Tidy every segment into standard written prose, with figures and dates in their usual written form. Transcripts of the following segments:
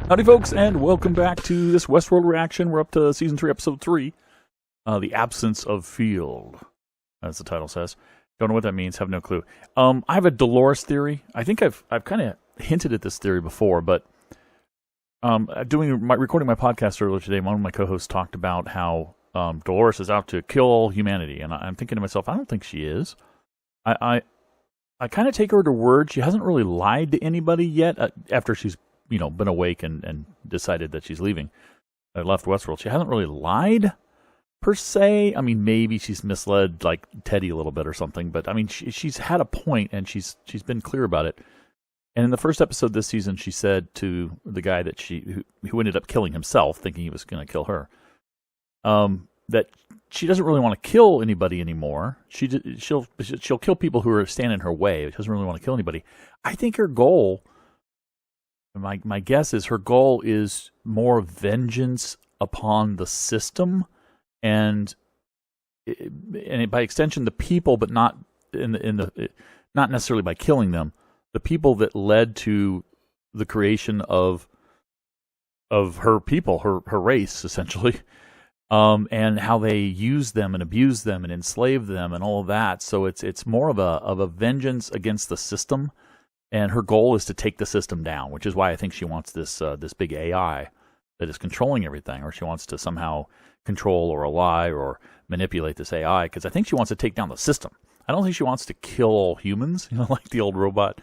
Howdy folks, and welcome back to this Westworld reaction. We're up to Season 3, Episode 3, The Absence of Field, as the title says. Don't know what that means, have no clue. I have a Dolores theory. I think I've kind of hinted at this theory before, but recording my podcast earlier today, one of my co-hosts talked about how Dolores is out to kill all humanity, and I'm thinking to myself, I don't think she is. I kind of take her to word. She hasn't really lied to anybody yet after she's been awake and decided that she's leaving. I left Westworld. She hasn't really lied, per se. I mean, maybe she's misled, like, Teddy a little bit or something. But, I mean, she's had a point, and she's been clear about it. And in the first episode this season, she said to the guy that who ended up killing himself, thinking he was going to kill her, that she doesn't really want to kill anybody anymore. She'll kill people who are standing in her way. She doesn't really want to kill anybody. I think her goal... My guess is her goal is more vengeance upon the system, and by extension the people, but not not necessarily by killing them. The people that led to the creation of her people, her race, essentially, and how they use them and abuse them and enslave them and all of that. So it's more of a vengeance against the system. And her goal is to take the system down, which is why I think she wants this big AI that is controlling everything, or she wants to somehow control or lie or manipulate this AI, because I think she wants to take down the system. I don't think she wants to kill all humans, like the old robot,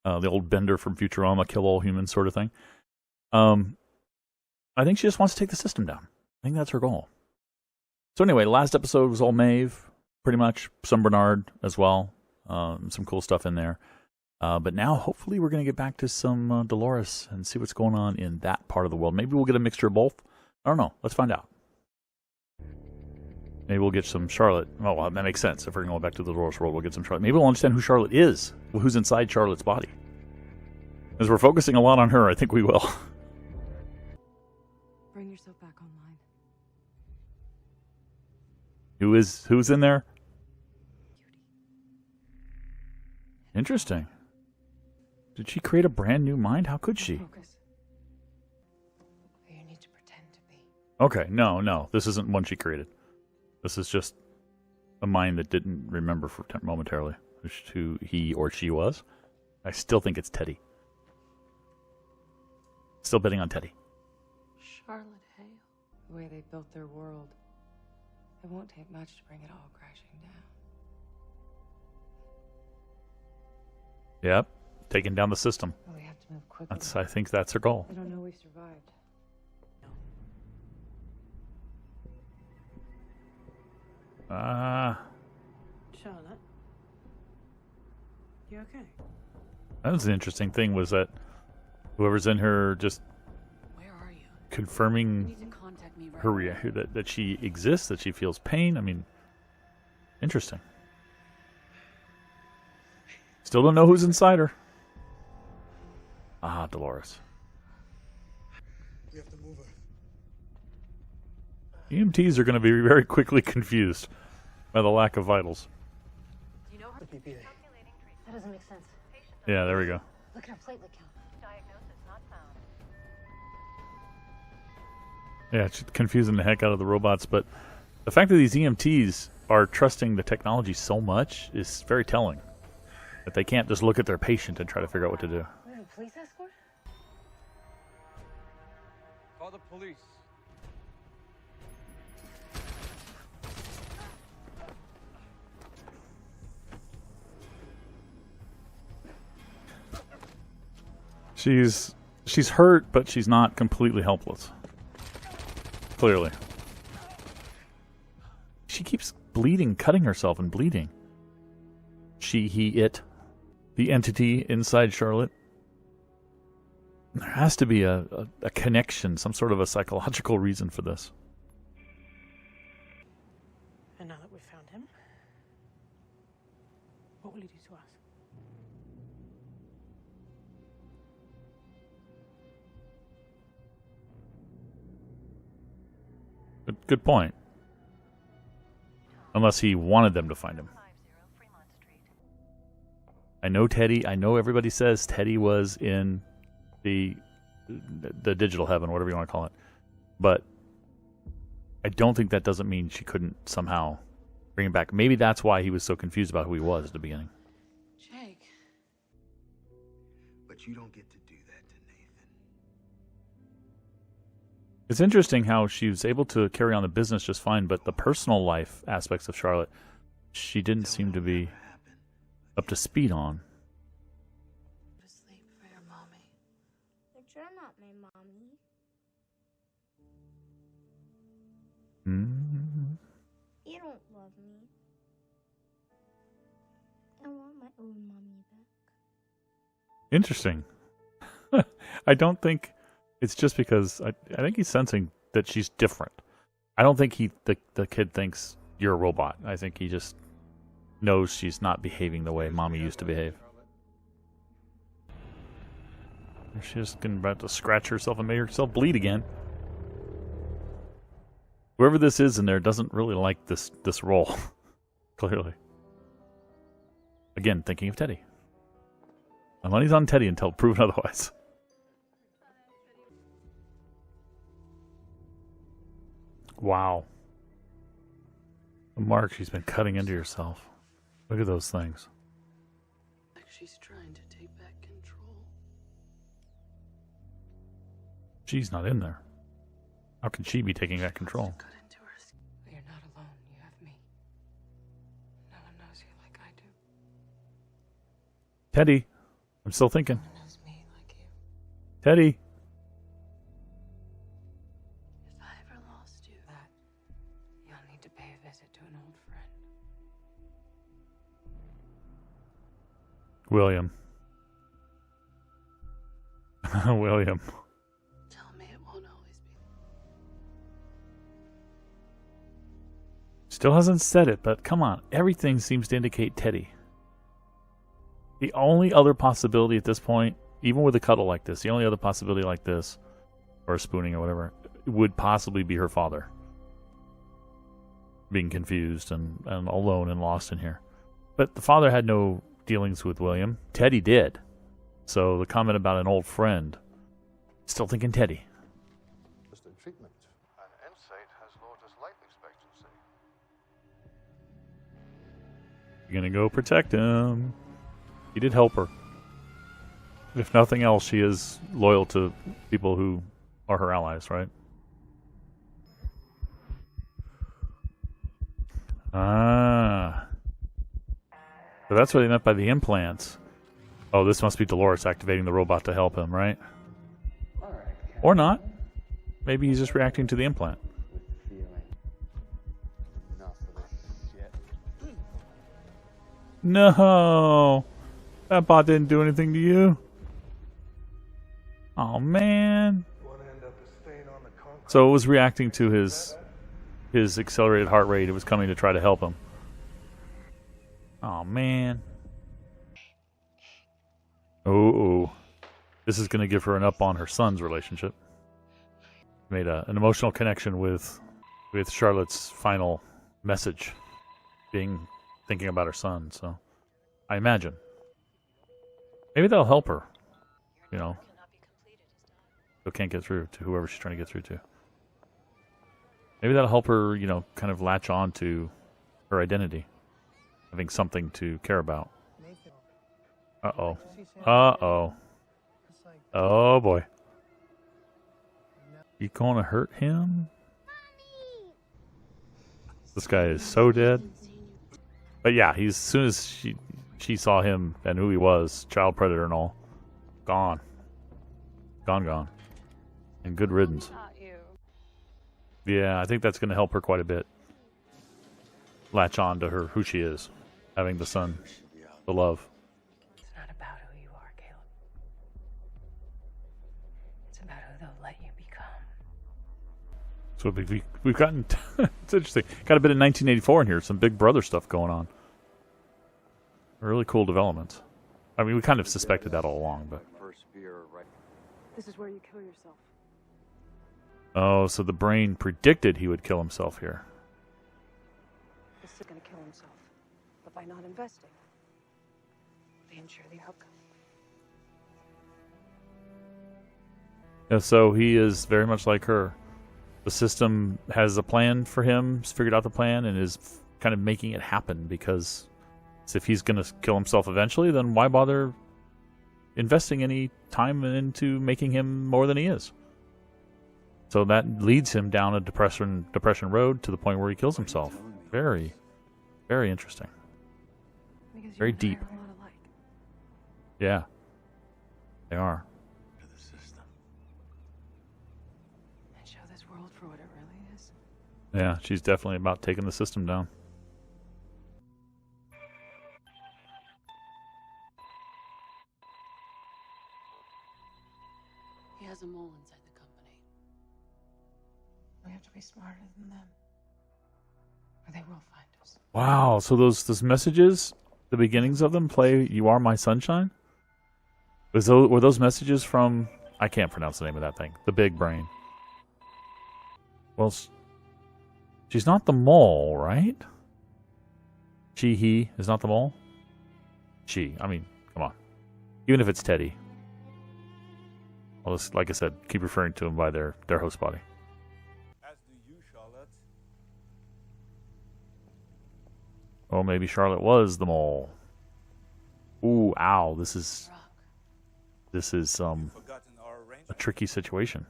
the old Bender from Futurama, kill all humans sort of thing. I think she just wants to take the system down. I think that's her goal. So anyway, last episode was all Maeve, pretty much. Some Bernard as well. Some cool stuff in there. But now, hopefully, we're going to get back to some Dolores and see what's going on in that part of the world. Maybe we'll get a mixture of both. I don't know. Let's find out. Maybe we'll get some Charlotte. Oh, well, that makes sense. If we're going back to the Dolores world, we'll get some Charlotte. Maybe we'll understand who Charlotte is, who's inside Charlotte's body. As we're focusing a lot on her, I think we will. Bring yourself back online. Who's in there? Interesting. Did she create a brand new mind? How could she? Focus. You need to pretend to be. Okay, no. This isn't one she created. This is just a mind that didn't remember for momentarily who he or she was. I still think it's Teddy. Still betting on Teddy. Charlotte Hale. The way they built their world. It won't take much to bring it all crashing down. Yep, taking down the system. We have to move quickly. I think that's her goal. I don't know we survived. Charlotte, you okay? That was the interesting thing, was that whoever's in her just Where are you? confirming You need to contact me right her away. that she exists, that she feels pain. I mean, interesting. Still don't know who's inside her. Ah, Dolores. We have to move her. EMTs are going to be very quickly confused by the lack of vitals. You know her? The PPA. That doesn't make sense. Yeah, there we go. Look at her platelet count. Diagnosis not found. Yeah, it's confusing the heck out of the robots, but the fact that these EMTs are trusting the technology so much is very telling. That they can't just look at their patient and try to figure out what to do. We have a police escort? Call the police. She's hurt, but she's not completely helpless. Clearly. She keeps bleeding, cutting herself and bleeding. She, he, it. The entity inside Charlotte. There has to be a connection, some sort of a psychological reason for this. And now that we've found him, what will he do to us? Good point. Unless he wanted them to find him. I know Teddy. I know everybody says Teddy was in the the digital heaven, whatever you want to call it. But I don't think that doesn't mean she couldn't somehow bring him back. Maybe that's why he was so confused about who he was at the beginning. Jake. But you don't get to do that to Nathan. It's interesting how she was able to carry on the business just fine, but the personal life aspects of Charlotte, she didn't seem to be up to speed on. Sleep for your mommy. But you're not my mommy. You don't love me. I want my own mommy back. Interesting. I don't think it's just because I think he's sensing that she's different. I don't think the kid thinks you're a robot. I think he just knows she's not behaving the way mommy used to behave. She's just about to scratch herself and make herself bleed again. Whoever this is in there doesn't really like this role. Clearly. Again, thinking of Teddy. My money's on Teddy until proven otherwise. Wow. The mark she's been cutting into yourself. Look at those things. Like she's trying to take back control. She's not in there. How can she be taking that control? Cut into her skin. You're not alone. You have me. No one knows you like I do. Teddy. I'm still thinking. No one knows me like you. Teddy. If I ever lost you, you'll need to pay a visit to an old friend. William. William. Tell me it won't always be. Still hasn't said it, but come on. Everything seems to indicate Teddy. The only other possibility at this point, even with a cuddle like this, the only other possibility like this, or spooning or whatever, would possibly be her father. Being confused and alone and lost in here. But the father had no dealings with William. Teddy did. So the comment about an old friend, still thinking Teddy. Just in treatment. An insight has lowered his life expectancy. You're gonna go protect him. He did help her. If nothing else, she is loyal to people who are her allies, right? Ah. So that's what they meant by the implants. Oh, this must be Dolores activating the robot to help him, right? Or not. Maybe he's just reacting to the implant. No. That bot didn't do anything to you. Oh man. So it was reacting to his accelerated heart rate. It was coming to try to help him. Oh man. Oh. This is going to give her an up on her son's relationship. Made an emotional connection with Charlotte's final message, thinking about her son. So I imagine maybe that'll help her. You know, still can't get through to whoever she's trying to get through to. Maybe that'll help her, you know, kind of latch on to her identity, having something to care about. Uh-oh. Uh-oh. Oh, boy. You gonna hurt him? This guy is so dead. But yeah, as soon as she saw him and who he was, child predator and all, gone. Gone. And good riddance. Yeah, I think that's going to help her quite a bit. Latch on to her, who she is. Having the son, the love. It's not about who you are, Caleb. It's about who they'll let you become. So we've gotten... It's interesting. Got a bit of 1984 in here. Some Big Brother stuff going on. Really cool developments. I mean, we kind of suspected that all along, but... This is where you kill yourself. Oh, so the brain predicted he would kill himself here. This is going to kill himself. But by not investing, they ensure the outcome. And so he is very much like her. The system has a plan for him, has figured out the plan, and is kind of making it happen because if he's going to kill himself eventually, then why bother investing any time into making him more than he is? So that leads him down a depression road to the point where he kills himself. Very, very interesting. Because you Very and I deep. are a lot alike. Yeah, they are. To the system. And show this world for what it really is. Yeah, she's definitely about taking the system down. He has a mole inside the company. We have to be smarter than them. Or they will find us. Wow, so those messages, the beginnings of them play "You Are My Sunshine"? Were those messages from, I can't pronounce the name of that thing, the big brain? Well, she's not the mole, right? He is not the mole? I mean, come on. Even if it's Teddy. I'll just, like I said, keep referring to them by their host body. As do you, Charlotte. Oh, maybe Charlotte was the mole. Ooh, ow, this is Forgotten our a arrangement. tricky situation.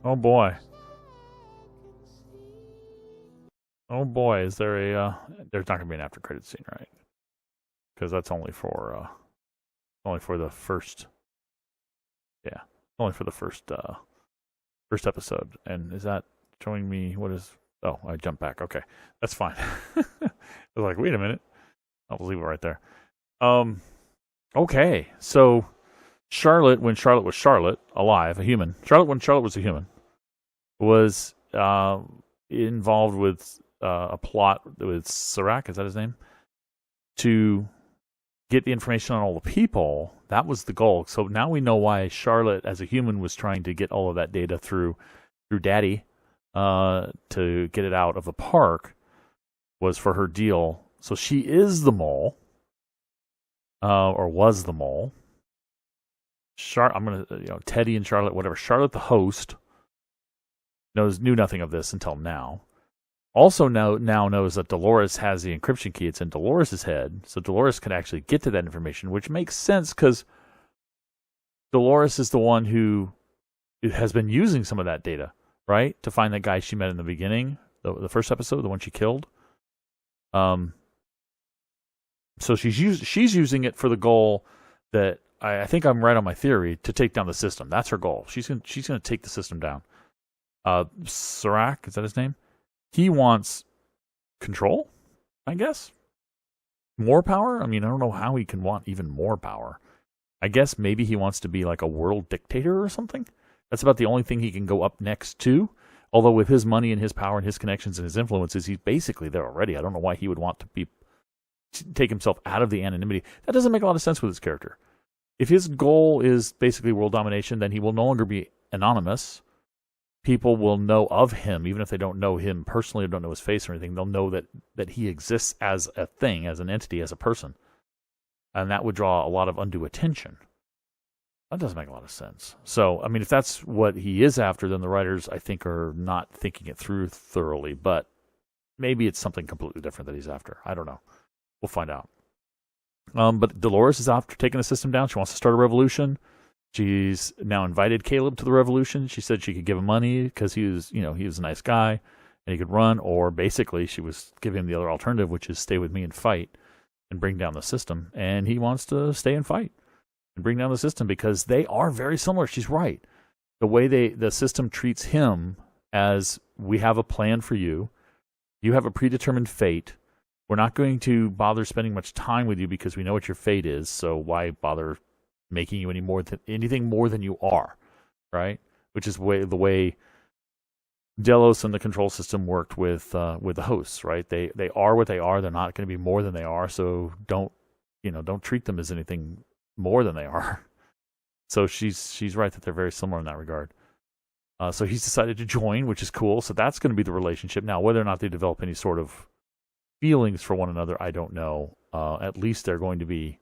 Oh boy. Oh boy, is there there's not gonna be an after credit scene, right? Because that's only for the first. Yeah, only for the first episode. And is that showing me what is? Oh, I jumped back. Okay, that's fine. I was like, wait a minute. I'll leave it right there. Okay, so Charlotte, when Charlotte was Charlotte, alive, a human. When Charlotte was a human, was involved with a plot with Serac, is that his name? To get the information on all the people. That was the goal. So now we know why Charlotte, as a human, was trying to get all of that data through Daddy to get it out of the park, was for her deal. So she is the mole. Or was the mole. I'm gonna, Teddy and Charlotte, whatever. Charlotte, the host, knew nothing of this until now. Also now knows that Dolores has the encryption key. It's in Dolores' head, so Dolores can actually get to that information, which makes sense because Dolores is the one who has been using some of that data, right, to find that guy she met in the beginning, the first episode, the one she killed. So she's using it for the goal that I think I'm right on my theory, to take down the system. That's her goal. She's gonna take the system down. Serac, is that his name? He wants control, I guess. More power? I mean, I don't know how he can want even more power. I guess maybe he wants to be like a world dictator or something. That's about the only thing he can go up next to. Although with his money and his power and his connections and his influences, he's basically there already. I don't know why he would want to take himself out of the anonymity. That doesn't make a lot of sense with his character. If his goal is basically world domination, then he will no longer be anonymous. People will know of him, even if they don't know him personally or don't know his face or anything. They'll know that he exists as a thing, as an entity, as a person. And that would draw a lot of undue attention. That doesn't make a lot of sense. So, I mean, if that's what he is after, then the writers, I think, are not thinking it through thoroughly. But maybe it's something completely different that he's after. I don't know. We'll find out. But Dolores is after taking the system down. She wants to start a revolution. She's now invited Caleb to the revolution. She said she could give him money because he was a nice guy and he could run. Or basically, she was giving him the other alternative, which is stay with me and fight and bring down the system. And he wants to stay and fight and bring down the system because they are very similar. She's right. The way the system treats him as, we have a plan for you. You have a predetermined fate. We're not going to bother spending much time with you because we know what your fate is. So why bother making you anything more than you are, right? Which is the way Delos and the control system worked with the hosts, right? They are what they are. They're not going to be more than they are. So don't treat them as anything more than they are. So she's right that they're very similar in that regard. So he's decided to join, which is cool. So that's going to be the relationship. Now, whether or not they develop any sort of feelings for one another, I don't know. At least they're going to be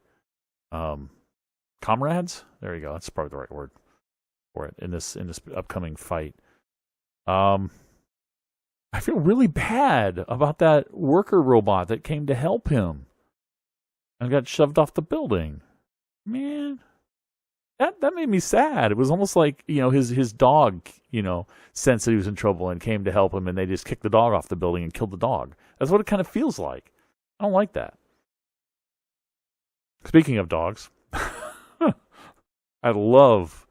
comrades. There you go. That's probably the right word. for it in this upcoming fight. I feel really bad about that worker robot that came to help him and got shoved off the building. Man, that made me sad. It was almost like, his dog, sensed that he was in trouble and came to help him, and they just kicked the dog off the building and killed the dog. That's what it kind of feels like. I don't like that. Speaking of dogs, I love,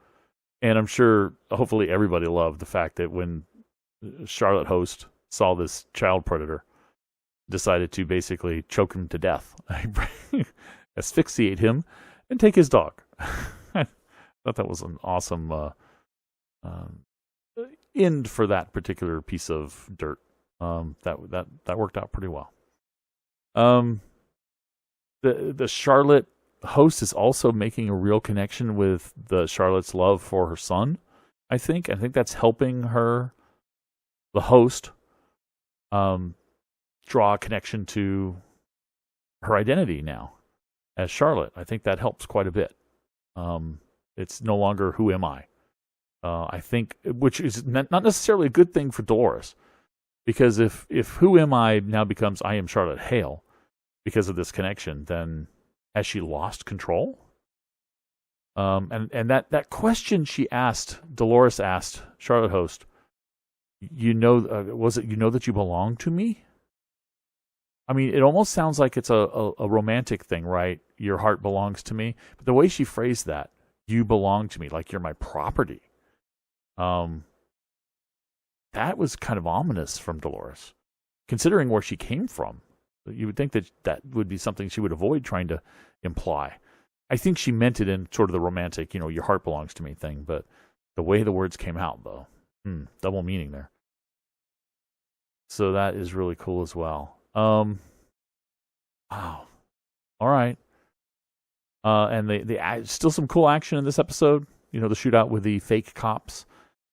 and I'm sure hopefully everybody loved the fact that when Charlotte Host saw this child predator, decided to basically choke him to death, asphyxiate him, and take his dog. I thought that was an awesome end for that particular piece of dirt. That worked out pretty well. The Charlotte Host is also making a real connection with the Charlotte's love for her son. I think that's helping her, the Host, draw a connection to her identity now as Charlotte. I think that helps quite a bit. It's no longer who am I. I think, which is not necessarily a good thing for Dolores, because if who am I now becomes I am Charlotte Hale because of this connection, then has she lost control? And that question Dolores asked Charlotte Host, was it that you belong to me? I mean, it almost sounds like it's a romantic thing, right? Your heart belongs to me. But the way she phrased that, you belong to me, like you're my property. That was kind of ominous from Dolores, considering where she came from. You would think that would be something she would avoid trying to imply. I think she meant it in sort of the romantic, your heart belongs to me thing, but the way the words came out, though, double meaning there. So that is really cool as well. Wow. All right. And the still some cool action in this episode. The shootout with the fake cops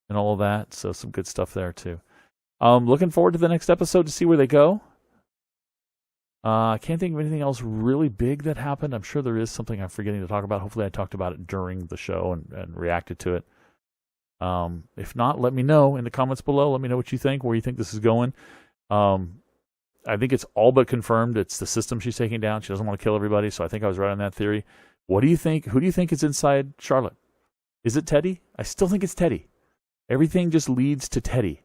and all of that. So some good stuff there too. Looking forward to the next episode to see where they go. I can't think of anything else really big that happened. I'm sure there is something I'm forgetting to talk about. Hopefully I talked about it during the show and reacted to it. If not, let me know in the comments below. Let me know what you think, where you think this is going. I think it's all but confirmed it's the system she's taking down. She doesn't want to kill everybody, so I think I was right on that theory. What do you think? Who do you think is inside Charlotte? Is it Teddy? I still think it's Teddy. Everything just leads to Teddy.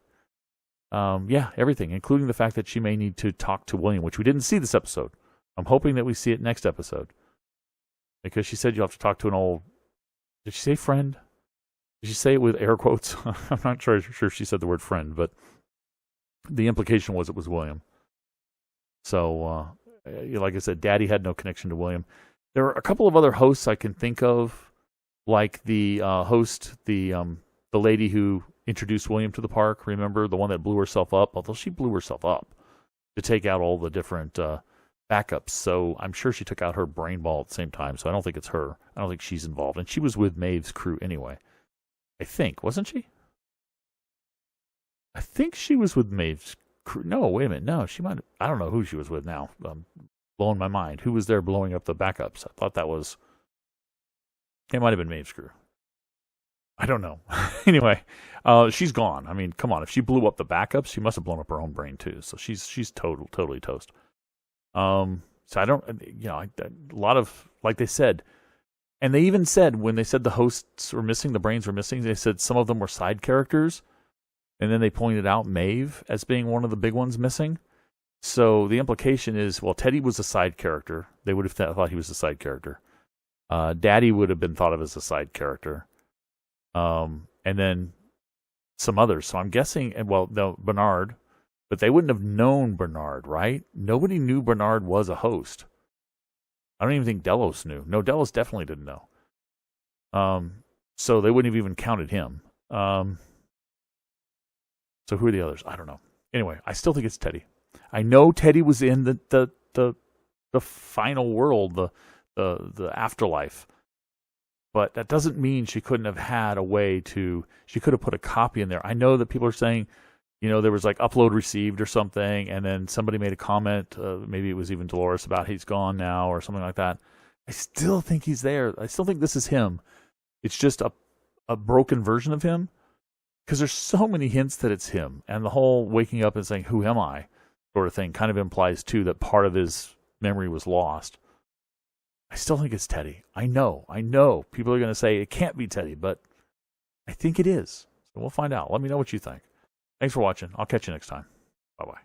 Yeah, everything, including the fact that she may need to talk to William, which we didn't see this episode. I'm hoping that we see it next episode. Because she said you'll have to talk to an old... Did she say friend? Did she say it with air quotes? I'm not sure she said the word friend, but the implication was it was William. So, like I said, Daddy had no connection to William. There are a couple of other hosts I can think of, like the host, the lady who introduced William to the park. Remember, the one that blew herself up? Although she blew herself up to take out all the different backups. So I'm sure she took out her brain ball at the same time. So I don't think it's her. I don't think she's involved. And she was with Maeve's crew anyway. I think, wasn't she? I think she was with Maeve's crew. No, wait a minute. No, she might. I don't know who she was with now. Blowing my mind. Who was there blowing up the backups? I thought that was. It might have been Maeve's crew. I don't know. Anyway, she's gone. I mean, come on. If she blew up the backups, she must have blown up her own brain too. So she's totally toast. So I don't. A lot of, like they said. And they even said, when they said the hosts were missing, the brains were missing, they said some of them were side characters. And then they pointed out Maeve as being one of the big ones missing. So the implication is, well, Teddy was a side character. They would have thought he was a side character. Daddy would have been thought of as a side character. And then some others. So I'm guessing, Bernard. But they wouldn't have known Bernard, right? Nobody knew Bernard was a host. I don't even think Delos knew. No, Delos definitely didn't know. So they wouldn't have even counted him. So who are the others? I don't know. Anyway, I still think it's Teddy. I know Teddy was in the final world, the afterlife. But that doesn't mean she couldn't have had a way to... She could have put a copy in there. I know that people are saying, there was like upload received or something, and then somebody made a comment, maybe it was even Dolores, about he's gone now or something like that. I still think he's there. I still think this is him. It's just a a broken version of him, because there's so many hints that it's him, and the whole waking up and saying, who am I, sort of thing kind of implies, too, that part of his memory was lost. I still think it's Teddy. I know. People are going to say it can't be Teddy, but I think it is. So we'll find out. Let me know what you think. Thanks for watching. I'll catch you next time. Bye-bye.